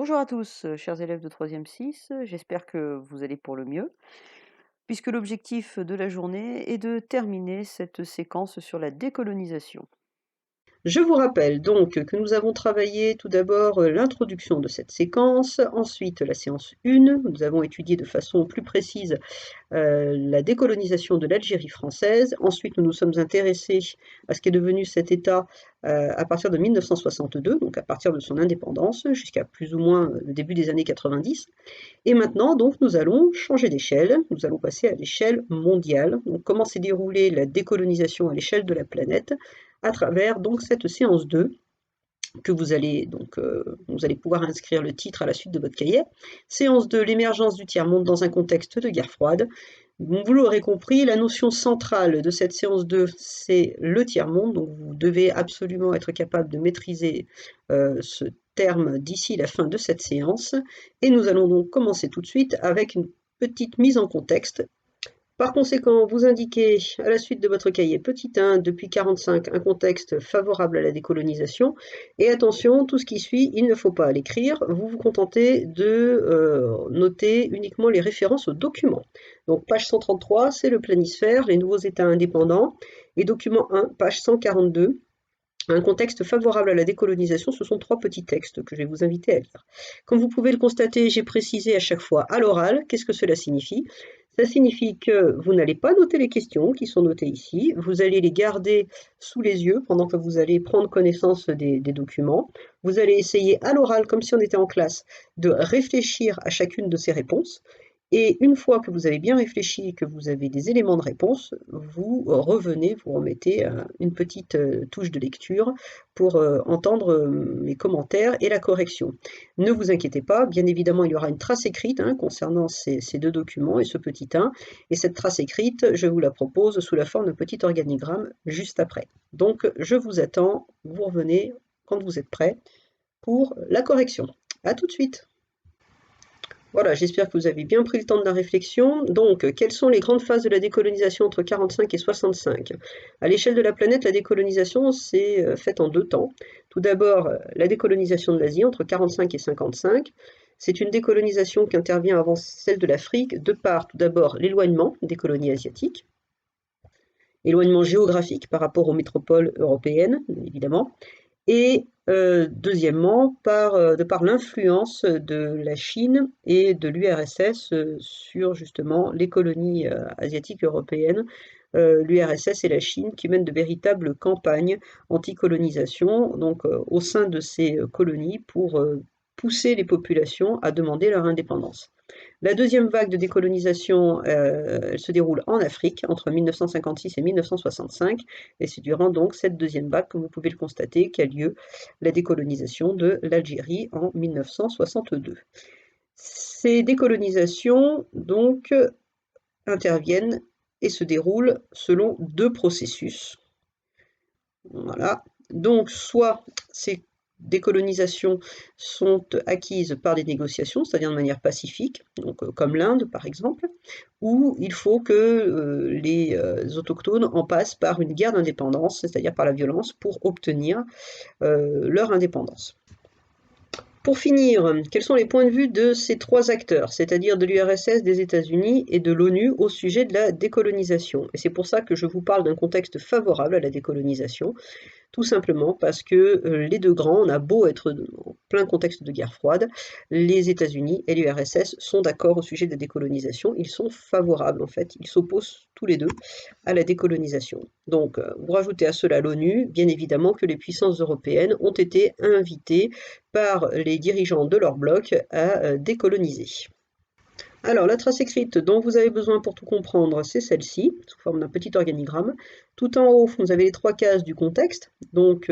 Bonjour à tous, chers élèves de 3e 6, j'espère que vous allez pour le mieux, puisque l'objectif de la journée est de terminer cette séquence sur la décolonisation. Je vous rappelle donc que nous avons travaillé tout d'abord l'introduction de cette séquence, ensuite la séance 1, nous avons étudié de façon plus précise la décolonisation de l'Algérie française. Ensuite, nous nous sommes intéressés à ce qu'est devenu cet État à partir de 1962, donc à partir de son indépendance, jusqu'à plus ou moins le début des années 90. Et maintenant, donc, nous allons changer d'échelle, nous allons passer à l'échelle mondiale. Donc, comment s'est déroulée la décolonisation à l'échelle de la planète à travers donc cette séance 2 que vous allez donc vous allez pouvoir inscrire le titre à la suite de votre cahier. Séance 2, l'émergence du tiers-monde dans un contexte de guerre froide. Vous l'aurez compris, la notion centrale de cette séance 2, c'est le tiers-monde, donc vous devez absolument être capable de maîtriser ce terme d'ici la fin de cette séance. Et nous allons donc commencer tout de suite avec une petite mise en contexte. Par conséquent, vous indiquez à la suite de votre cahier petit 1 depuis 45 un contexte favorable à la décolonisation. Et attention, tout ce qui suit, il ne faut pas l'écrire, vous vous contentez de noter uniquement les références aux documents. Donc page 133, c'est le planisphère, les nouveaux États indépendants. Et document 1, page 142. Un contexte favorable à la décolonisation, ce sont 3 petits textes que je vais vous inviter à lire. Comme vous pouvez le constater, j'ai précisé à chaque fois à l'oral. Qu'est-ce que cela signifie? Ça signifie que vous n'allez pas noter les questions qui sont notées ici, vous allez les garder sous les yeux pendant que vous allez prendre connaissance des documents. Vous allez essayer à l'oral, comme si on était en classe, de réfléchir à chacune de ces réponses. Et une fois que vous avez bien réfléchi et que vous avez des éléments de réponse, vous revenez, vous remettez une petite touche de lecture pour entendre mes commentaires et la correction. Ne vous inquiétez pas, bien évidemment, il y aura une trace écrite concernant ces 2 documents et ce petit 1. Et cette trace écrite, je vous la propose sous la forme d'un petit organigramme juste après. Donc, je vous attends, vous revenez quand vous êtes prêts pour la correction. À tout de suite. Voilà, j'espère que vous avez bien pris le temps de la réflexion. Donc, quelles sont les grandes phases de la décolonisation entre 45 et 65? À l'échelle de la planète, la décolonisation s'est faite en 2 temps. Tout d'abord, la décolonisation de l'Asie entre 45 et 55. C'est une décolonisation qui intervient avant celle de l'Afrique, de par tout d'abord l'éloignement des colonies asiatiques, éloignement géographique par rapport aux métropoles européennes, évidemment, et deuxièmement, de par l'influence de la Chine et de l'URSS sur justement les colonies asiatiques européennes, l'URSS et la Chine qui mènent de véritables campagnes anti-colonisation, donc au sein de ces colonies pour pousser les populations à demander leur indépendance. La deuxième vague de décolonisation, elle se déroule en Afrique entre 1956 et 1965, et c'est durant donc cette deuxième vague, comme vous pouvez le constater, qu'a lieu la décolonisation de l'Algérie en 1962. Ces décolonisations donc interviennent et se déroulent selon 2 processus. Voilà. Donc, soit ces décolonisations sont acquises par des négociations, c'est-à-dire de manière pacifique, donc comme l'Inde par exemple, ou il faut que les autochtones en passent par une guerre d'indépendance, c'est-à-dire par la violence, pour obtenir leur indépendance. Pour finir, quels sont les points de vue de ces 3 acteurs, c'est-à-dire de l'URSS, des États-Unis et de l'ONU au sujet de la décolonisation? Et c'est pour ça que je vous parle d'un contexte favorable à la décolonisation. Tout simplement parce que les 2 grands, on a beau être en plein contexte de guerre froide, les États-Unis et l'URSS sont d'accord au sujet de la décolonisation. Ils sont favorables en fait, ils s'opposent tous les 2 à la décolonisation. Donc vous rajoutez à cela l'ONU, bien évidemment que les puissances européennes ont été invitées par les dirigeants de leur bloc à décoloniser. Alors, la trace écrite dont vous avez besoin pour tout comprendre, c'est celle-ci, sous forme d'un petit organigramme. Tout en haut, vous avez les 3 cases du contexte. Donc,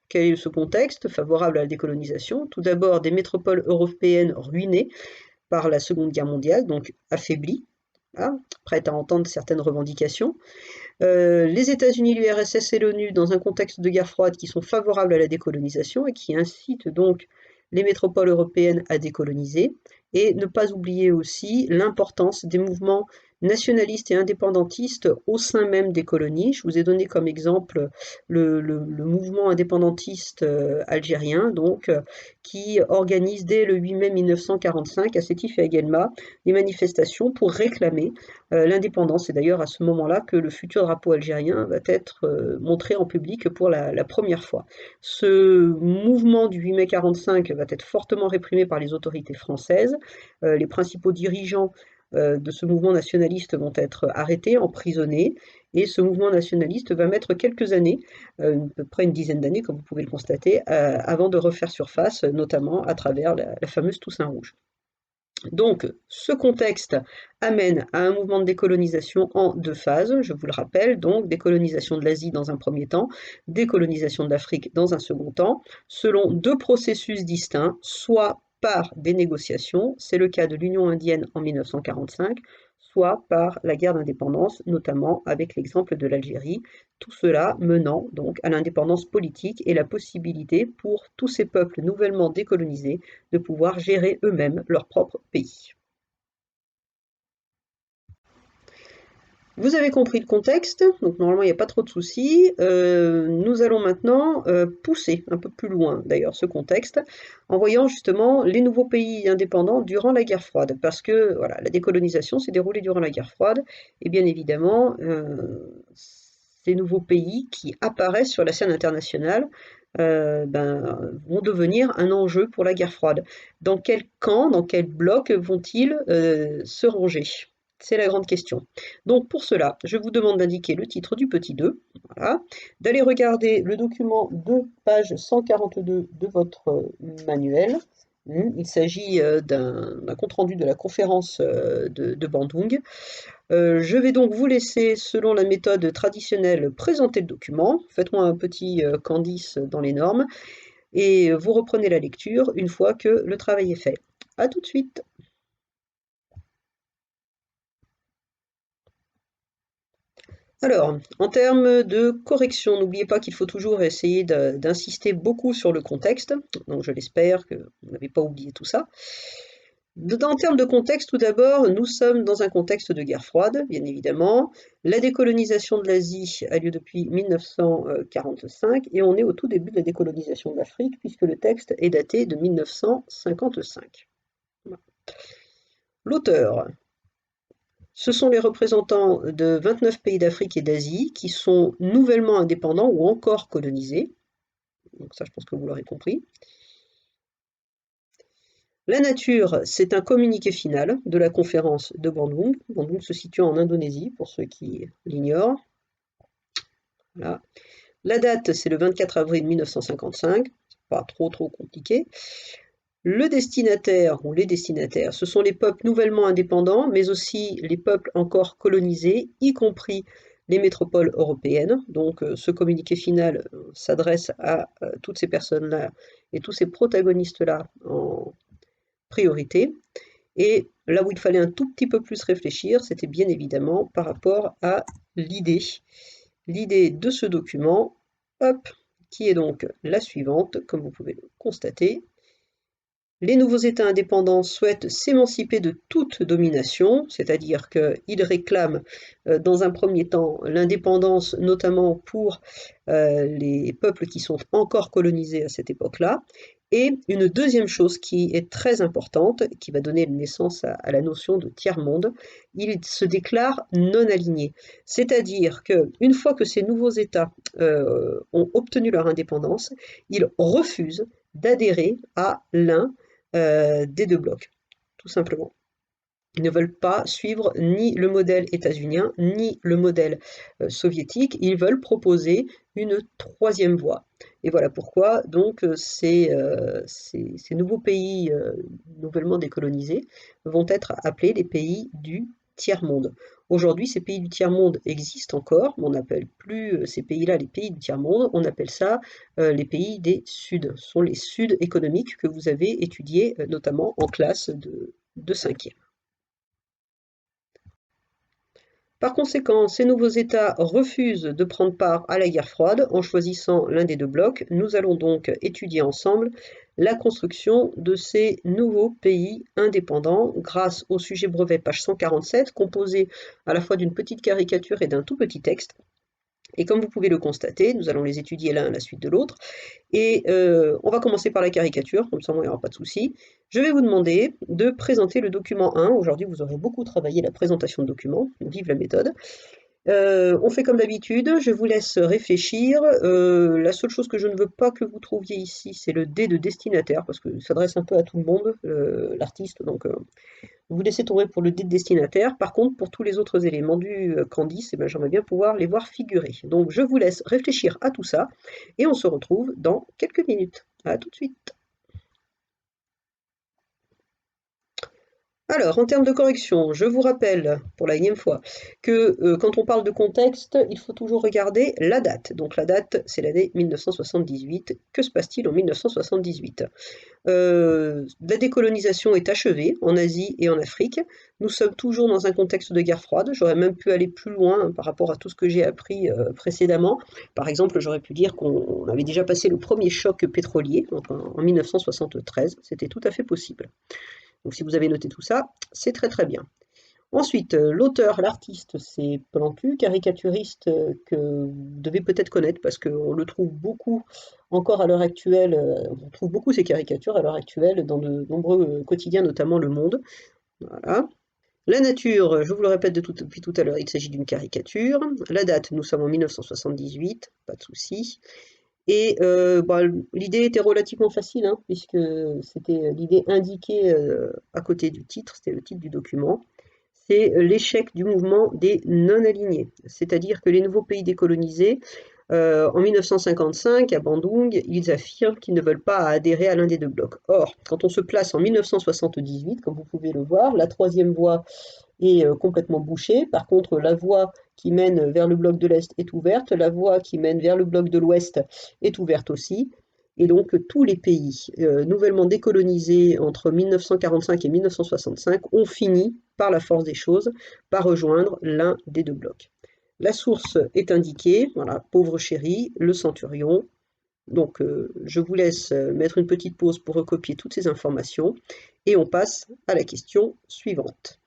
quel est ce contexte favorable à la décolonisation? Tout d'abord, des métropoles européennes ruinées par la Seconde Guerre mondiale, donc affaiblies, hein, prêtes à entendre certaines revendications. Les États-Unis, l'URSS et l'ONU dans un contexte de guerre froide qui sont favorables à la décolonisation et qui incitent donc les métropoles européennes à décoloniser. Et ne pas oublier aussi l'importance des mouvements nationalistes et indépendantistes au sein même des colonies. Je vous ai donné comme exemple le mouvement indépendantiste algérien, donc, qui organise dès le 8 mai 1945 à Sétif et à Guelma des manifestations pour réclamer l'indépendance. C'est d'ailleurs à ce moment-là que le futur drapeau algérien va être montré en public pour la première fois. Ce mouvement du 8 mai 45 va être fortement réprimé par les autorités françaises. Les principaux dirigeants de ce mouvement nationaliste vont être arrêtés, emprisonnés, et ce mouvement nationaliste va mettre quelques années, à peu près une dizaine d'années, comme vous pouvez le constater, avant de refaire surface, notamment à travers la fameuse Toussaint Rouge. Donc, ce contexte amène à un mouvement de décolonisation en deux phases, je vous le rappelle, donc décolonisation de l'Asie dans un premier temps, décolonisation de l'Afrique dans un second temps, selon deux processus distincts, soit par des négociations, c'est le cas de l'Union indienne en 1945, soit par la guerre d'indépendance, notamment avec l'exemple de l'Algérie, tout cela menant donc à l'indépendance politique et la possibilité pour tous ces peuples nouvellement décolonisés de pouvoir gérer eux-mêmes leur propre pays. Vous avez compris le contexte, donc normalement il n'y a pas trop de soucis. Nous allons maintenant pousser un peu plus loin d'ailleurs ce contexte en voyant justement les nouveaux pays indépendants durant la guerre froide, parce que voilà, la décolonisation s'est déroulée durant la guerre froide, et bien évidemment ces nouveaux pays qui apparaissent sur la scène internationale vont devenir un enjeu pour la guerre froide. Dans quel camp, dans quel bloc vont-ils se ranger? C'est la grande question. Donc pour cela, je vous demande d'indiquer le titre du petit 2, voilà, d'aller regarder le document 2, page 142 de votre manuel. Il s'agit d'un compte-rendu de la conférence de Bandung. Je vais donc vous laisser, selon la méthode traditionnelle, présenter le document. Faites-moi un petit Candice dans les normes et vous reprenez la lecture une fois que le travail est fait. À tout de suite. Alors, en termes de correction, n'oubliez pas qu'il faut toujours essayer d'insister beaucoup sur le contexte. Donc je l'espère que vous n'avez pas oublié tout ça. En termes de contexte, tout d'abord, nous sommes dans un contexte de guerre froide, bien évidemment. La décolonisation de l'Asie a lieu depuis 1945 et on est au tout début de la décolonisation de l'Afrique puisque le texte est daté de 1955. L'auteur, ce sont les représentants de 29 pays d'Afrique et d'Asie qui sont nouvellement indépendants ou encore colonisés. Donc ça, je pense que vous l'aurez compris. La nature, c'est un communiqué final de la conférence de Bandung. Bandung se situe en Indonésie, pour ceux qui l'ignorent. Voilà. La date, c'est le 24 avril 1955. C'est pas trop compliqué. Le destinataire ou les destinataires, ce sont les peuples nouvellement indépendants, mais aussi les peuples encore colonisés, y compris les métropoles européennes. Donc ce communiqué final s'adresse à toutes ces personnes-là et tous ces protagonistes-là en priorité. Et là où il fallait un tout petit peu plus réfléchir, c'était bien évidemment par rapport à l'idée. L'idée de ce document, hop, qui est donc la suivante, comme vous pouvez le constater. Les nouveaux États indépendants souhaitent s'émanciper de toute domination, c'est-à-dire qu'ils réclament dans un premier temps l'indépendance, notamment pour les peuples qui sont encore colonisés à cette époque-là. Et une deuxième chose qui est très importante, qui va donner naissance à la notion de tiers-monde, ils se déclarent non alignés. C'est-à-dire qu'une fois que ces nouveaux États ont obtenu leur indépendance, ils refusent d'adhérer à l'un des deux blocs, tout simplement. Ils ne veulent pas suivre ni le modèle états-unien, ni le modèle soviétique. Ils veulent proposer une troisième voie. Et voilà pourquoi donc ces nouveaux pays nouvellement décolonisés vont être appelés les pays du tiers-monde. Aujourd'hui, ces pays du tiers-monde existent encore, mais on n'appelle plus ces pays-là les pays du tiers-monde, on appelle ça les pays des Suds. Ce sont les Suds économiques que vous avez étudiés notamment en classe de 5e. Par conséquent, ces nouveaux États refusent de prendre part à la guerre froide en choisissant l'un des deux blocs. Nous allons donc étudier ensemble la construction de ces nouveaux pays indépendants grâce au sujet brevet page 147, composé à la fois d'une petite caricature et d'un tout petit texte. Et comme vous pouvez le constater, nous allons les étudier l'un à la suite de l'autre. Et on va commencer par la caricature, comme ça, moi, il n'y aura pas de souci. Je vais vous demander de présenter le document 1. Aujourd'hui, vous aurez beaucoup travaillé la présentation de document. Vive la méthode. On fait comme d'habitude, je vous laisse réfléchir. La seule chose que je ne veux pas que vous trouviez ici, c'est le dé de destinataire, parce que ça s'adresse un peu à tout le monde, l'artiste, donc vous laissez tomber pour le dé de destinataire. Par contre, pour tous les autres éléments du Candice, eh ben, j'aimerais bien pouvoir les voir figurer. Donc je vous laisse réfléchir à tout ça, et on se retrouve dans quelques minutes. À tout de suite. Alors, en termes de correction, je vous rappelle, pour la énième fois, que quand on parle de contexte, il faut toujours regarder la date. Donc la date, c'est l'année 1978. Que se passe-t-il en 1978? La décolonisation est achevée en Asie et en Afrique. Nous sommes toujours dans un contexte de guerre froide. J'aurais même pu aller plus loin par rapport à tout ce que j'ai appris précédemment. Par exemple, j'aurais pu dire qu'on avait déjà passé le premier choc pétrolier, donc en 1973. C'était tout à fait possible. Donc si vous avez noté tout ça, c'est très très bien. Ensuite, l'auteur, l'artiste, c'est Plantu, caricaturiste que vous devez peut-être connaître parce qu'on le trouve beaucoup encore à l'heure actuelle, on trouve beaucoup ces caricatures à l'heure actuelle dans de nombreux quotidiens, notamment Le Monde. Voilà. La nature, je vous le répète depuis tout à l'heure, il s'agit d'une caricature. La date, nous sommes en 1978, pas de souci. Et bah, l'idée était relativement facile, hein, puisque c'était l'idée indiquée à côté du titre, c'était le titre du document. C'est l'échec du mouvement des non-alignés. C'est-à-dire que les nouveaux pays décolonisés, en 1955, à Bandung, ils affirment qu'ils ne veulent pas adhérer à l'un des deux blocs. Or, quand on se place en 1978, comme vous pouvez le voir, la troisième voie est complètement bouchée. Par contre, la voie qui mène vers le bloc de l'Est est ouverte, la voie qui mène vers le bloc de l'Ouest est ouverte aussi. Et donc tous les pays nouvellement décolonisés entre 1945 et 1965 ont fini, par la force des choses, par rejoindre l'un des deux blocs. La source est indiquée, voilà, pauvre chéri, le centurion. Donc je vous laisse mettre une petite pause pour recopier toutes ces informations et on passe à la question suivante.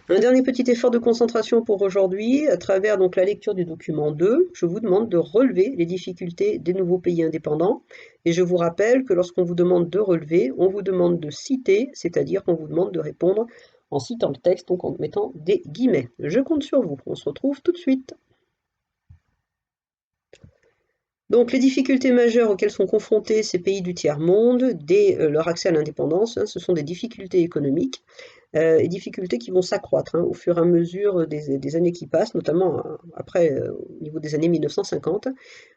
Un dernier petit effort de concentration pour aujourd'hui, à travers donc la lecture du document 2, je vous demande de relever les difficultés des nouveaux pays indépendants. Et je vous rappelle que lorsqu'on vous demande de relever, on vous demande de citer, c'est-à-dire qu'on vous demande de répondre en citant le texte, donc en mettant des guillemets. Je compte sur vous, on se retrouve tout de suite. Donc les difficultés majeures auxquelles sont confrontés ces pays du tiers-monde dès leur accès à l'indépendance, hein, ce sont des difficultés économiques et difficultés qui vont s'accroître hein, au fur et à mesure des années qui passent, notamment après au niveau des années 1950.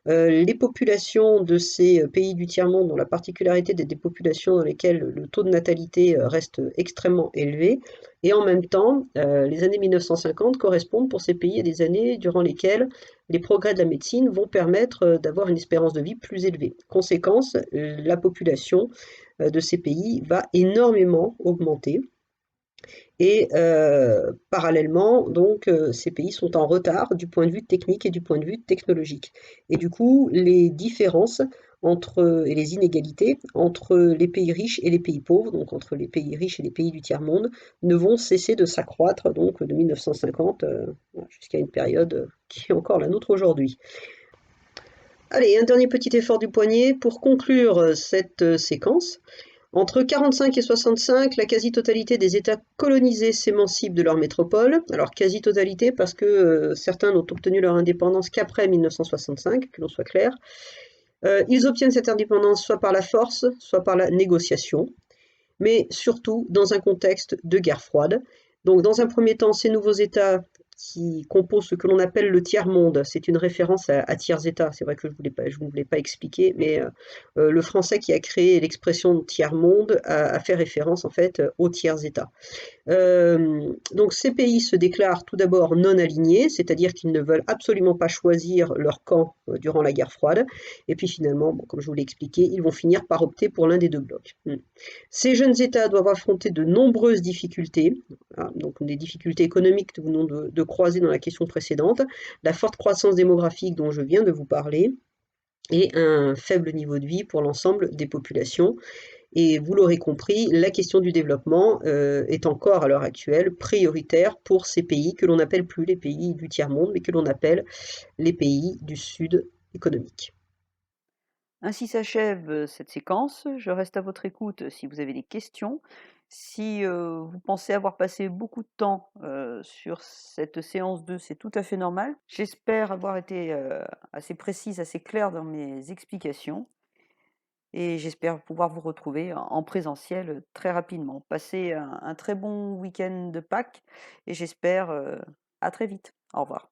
Les populations de ces pays du tiers-monde ont la particularité d'être des populations dans lesquelles le taux de natalité reste extrêmement élevé, et en même temps, les années 1950 correspondent pour ces pays à des années durant lesquelles les progrès de la médecine vont permettre d'avoir une espérance de vie plus élevée. Conséquence, la population de ces pays va énormément augmenter. Et parallèlement, donc, ces pays sont en retard du point de vue technique et du point de vue technologique. Et du coup, les différences et les inégalités entre les pays riches et les pays pauvres, donc entre les pays riches et les pays du tiers-monde, ne vont cesser de s'accroître donc de 1950 jusqu'à une période qui est encore la nôtre aujourd'hui. Allez, un dernier petit effort du poignet pour conclure cette séquence. Entre 45 et 65, la quasi-totalité des États colonisés s'émancipent de leur métropole. Alors quasi-totalité parce que certains n'ont obtenu leur indépendance qu'après 1965, que l'on soit clair. Ils obtiennent cette indépendance soit par la force, soit par la négociation, mais surtout dans un contexte de guerre froide. Donc dans un premier temps, ces nouveaux États qui composent ce que l'on appelle le tiers-monde. C'est une référence à tiers-État. C'est vrai que je ne voulais pas expliquer, mais le français qui a créé l'expression tiers-monde a fait référence en fait au tiers-État. Donc ces pays se déclarent tout d'abord non alignés, c'est-à-dire qu'ils ne veulent absolument pas choisir leur camp durant la guerre froide. Et puis finalement, bon, comme je vous l'ai expliqué, ils vont finir par opter pour l'un des deux blocs. Ces jeunes États doivent affronter de nombreuses difficultés, voilà, donc des difficultés économiques que nous venons de croiser dans la question précédente, la forte croissance démographique dont je viens de vous parler, et un faible niveau de vie pour l'ensemble des populations. Et vous l'aurez compris, la question du développement, est encore à l'heure actuelle prioritaire pour ces pays que l'on n'appelle plus les pays du tiers-monde, mais que l'on appelle les pays du Sud économique. Ainsi s'achève, cette séquence. Je reste à votre écoute si vous avez des questions. Si, vous pensez avoir passé beaucoup de temps, sur cette séance 2, c'est tout à fait normal. J'espère avoir été, assez précise, assez claire dans mes explications et j'espère pouvoir vous retrouver en présentiel, très rapidement. Passez un très bon week-end de Pâques et j'espère, à très vite. Au revoir.